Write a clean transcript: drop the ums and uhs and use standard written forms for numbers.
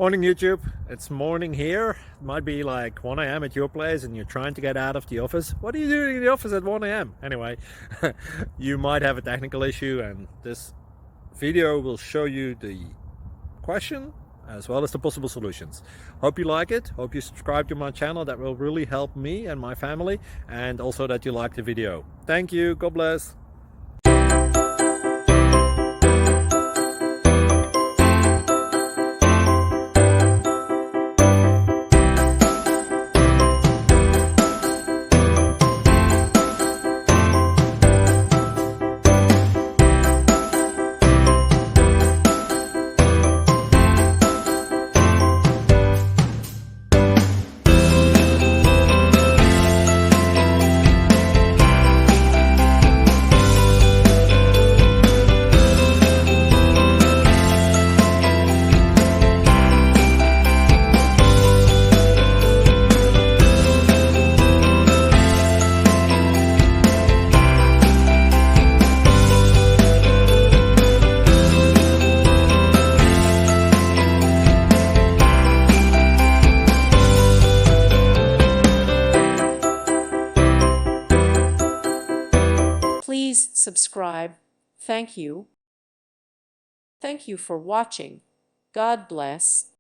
Morning YouTube, it's morning here. It might be like 1 a.m. at your place and you're trying to get out of the office. What are you doing in the office at 1 a.m.? Anyway, you might have a technical issue and this video will show you the question as well as the possible solutions. Hope you like it, hope you subscribe to my channel. That will really help me and my family, and also that you like the video. Thank you, God bless. Please subscribe. Thank you. Thank you for watching. God bless.